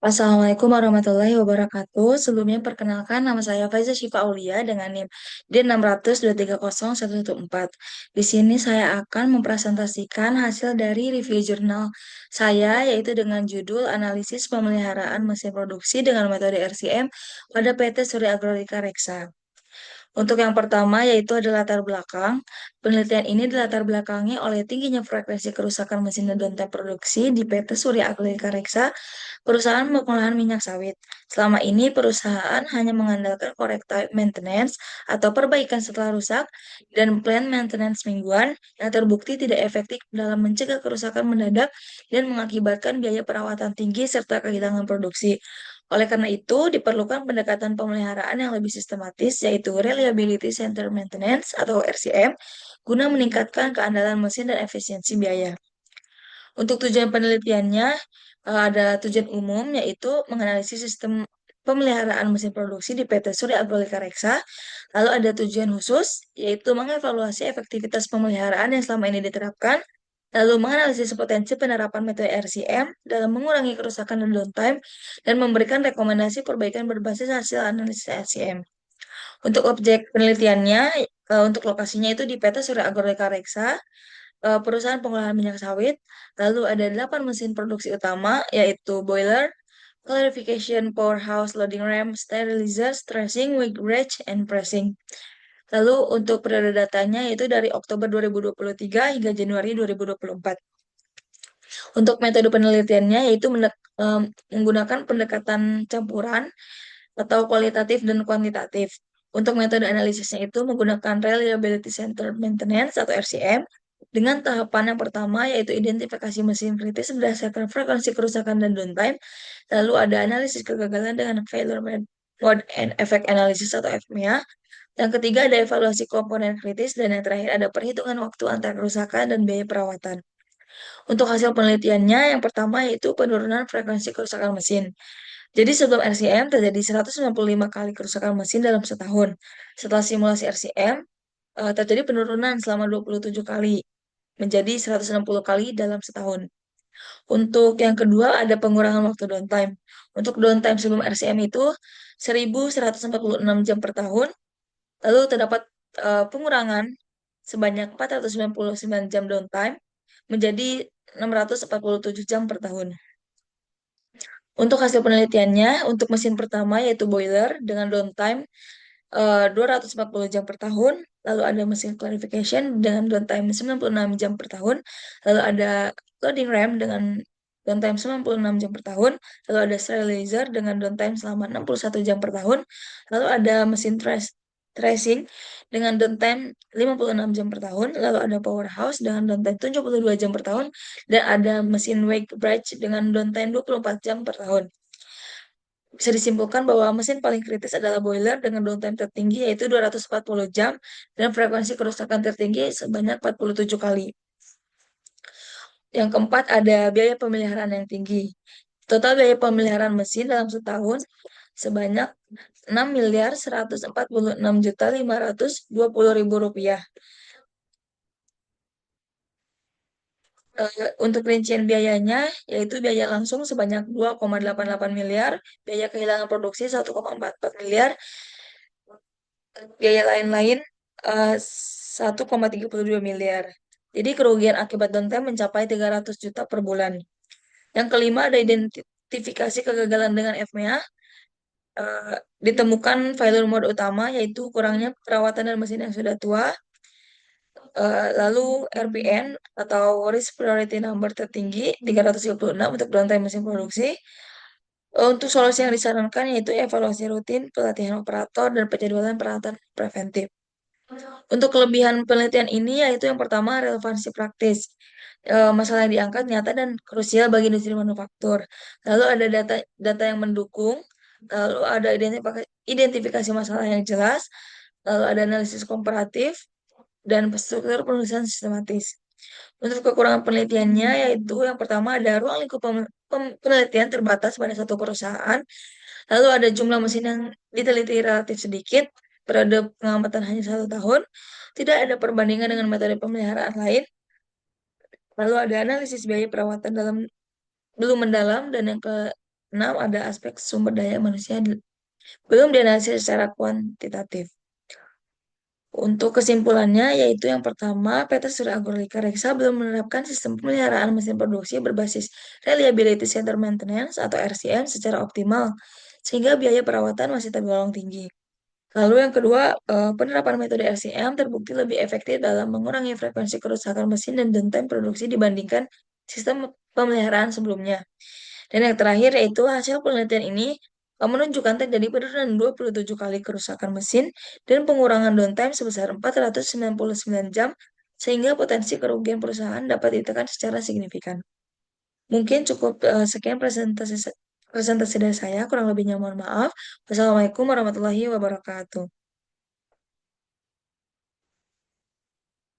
Assalamualaikum warahmatullahi wabarakatuh. Sebelumnya perkenalkan nama saya Faiza Syifa Aulia dengan NIM D600230114. Di sini saya akan mempresentasikan hasil dari review jurnal saya yaitu dengan judul Analisis Pemeliharaan Mesin Produksi dengan Metode RCM pada PT Surya Agrolika Reksa. Untuk yang pertama yaitu ada latar belakang. Penelitian ini dilatar belakangi oleh tingginya frekuensi kerusakan mesin dan downtime produksi di PT Surya Agrolika Reksa, perusahaan pengolahan minyak sawit. Selama ini perusahaan hanya mengandalkan corrective maintenance atau perbaikan setelah rusak dan planned maintenance mingguan yang terbukti tidak efektif dalam mencegah kerusakan mendadak dan mengakibatkan biaya perawatan tinggi serta kehilangan produksi. Oleh karena itu, diperlukan pendekatan pemeliharaan yang lebih sistematis, yaitu Reliability Center Maintenance atau RCM, guna meningkatkan keandalan mesin dan efisiensi biaya. Untuk tujuan penelitiannya, ada tujuan umum, yaitu menganalisis sistem pemeliharaan mesin produksi di PT Surya Agrolika Reksa. Lalu ada tujuan khusus, yaitu mengevaluasi efektivitas pemeliharaan yang selama ini diterapkan, lalu menganalisis potensi penerapan metode RCM dalam mengurangi kerusakan dan downtime, dan memberikan rekomendasi perbaikan berbasis hasil analisis RCM. Untuk objek penelitiannya, untuk lokasinya itu di PT Surya Agrolika Reksa, perusahaan pengolahan minyak sawit. Lalu ada 8 mesin produksi utama, yaitu boiler, clarification, powerhouse, loading ram, sterilizer, stressing, wig bridge, and pressing. Lalu untuk periode datanya yaitu dari Oktober 2023 hingga Januari 2024. Untuk metode penelitiannya yaitu menggunakan pendekatan campuran atau kualitatif dan kuantitatif. Untuk metode analisisnya itu menggunakan Reliability Center Maintenance atau RCM dengan tahapan yang pertama yaitu identifikasi mesin kritis berdasarkan frekuensi kerusakan dan downtime. Lalu ada analisis kegagalan dengan Failure Mode and Effect Analysis atau FMEA. Yang ketiga ada evaluasi komponen kritis dan yang terakhir ada perhitungan waktu antara kerusakan dan biaya perawatan. Untuk hasil penelitiannya, yang pertama yaitu penurunan frekuensi kerusakan mesin. Jadi sebelum RCM terjadi 195 kali kerusakan mesin dalam setahun. Setelah simulasi RCM, terjadi penurunan selama 27 kali, menjadi 160 kali dalam setahun. Untuk yang kedua ada pengurangan waktu downtime. Untuk downtime sebelum RCM itu 1.146 jam per tahun, lalu terdapat pengurangan sebanyak 499 jam downtime menjadi 647 jam per tahun. Untuk hasil penelitiannya, untuk mesin pertama yaitu boiler dengan downtime 240 jam per tahun, lalu ada mesin clarification dengan downtime 96 jam per tahun, lalu ada loading ram dengan downtime 96 jam per tahun, lalu ada sterilizer dengan downtime selama 61 jam per tahun, lalu ada mesin tracing dengan downtime 56 jam per tahun, lalu ada powerhouse dengan downtime 72 jam per tahun, dan ada mesin wake bridge dengan downtime 24 jam per tahun. Bisa disimpulkan bahwa mesin paling kritis adalah boiler dengan downtime tertinggi yaitu 240 jam dan frekuensi kerusakan tertinggi sebanyak 47 kali. Yang keempat ada biaya pemeliharaan yang tinggi. Total biaya pemeliharaan mesin dalam setahun sebanyak 6.146.520.000 rupiah. Untuk rincian biayanya, yaitu biaya langsung sebanyak 2,88 miliar, biaya kehilangan produksi 1,44 miliar, biaya lain-lain 1,32 miliar. Jadi kerugian akibat downtime mencapai 300 juta per bulan. Yang kelima ada identifikasi kegagalan dengan FMEA. Ditemukan failure mode utama yaitu kurangnya perawatan dan mesin yang sudah tua. Lalu RPN atau Risk Priority Number tertinggi 336 untuk downtime mesin produksi. Untuk solusi yang disarankan yaitu evaluasi rutin, pelatihan operator, dan penjadwalan perawatan preventif. Untuk kelebihan penelitian ini yaitu yang pertama relevansi praktis. Masalah yang diangkat nyata dan krusial bagi industri manufaktur. Lalu ada data yang mendukung, lalu ada identifikasi masalah yang jelas, lalu ada analisis komparatif, dan struktur penulisan sistematis. Untuk kekurangan penelitiannya yaitu yang pertama ada ruang lingkup penelitian terbatas pada satu perusahaan, lalu ada jumlah mesin yang diteliti relatif sedikit, periode pengamatan hanya 1 tahun, tidak ada perbandingan dengan metode pemeliharaan lain, lalu ada analisis biaya perawatan belum mendalam, dan yang 6 ada aspek sumber daya manusia belum dianalisis secara kuantitatif. Untuk kesimpulannya, yaitu yang pertama, PT Surya Agrolika Reksa belum menerapkan sistem pemeliharaan mesin produksi berbasis Reliability Center Maintenance atau RCM secara optimal, sehingga biaya perawatan masih tergolong tinggi. Lalu yang kedua, penerapan metode RCM terbukti lebih efektif dalam mengurangi frekuensi kerusakan mesin dan downtime produksi dibandingkan sistem pemeliharaan sebelumnya. Dan yang terakhir yaitu hasil penelitian ini menunjukkan terjadi penurunan 27 kali kerusakan mesin dan pengurangan downtime sebesar 499 jam sehingga potensi kerugian perusahaan dapat ditekan secara signifikan. Mungkin cukup sekian presentasi presentasi dari saya, kurang lebihnya mohon maaf. Wassalamualaikum warahmatullahi wabarakatuh.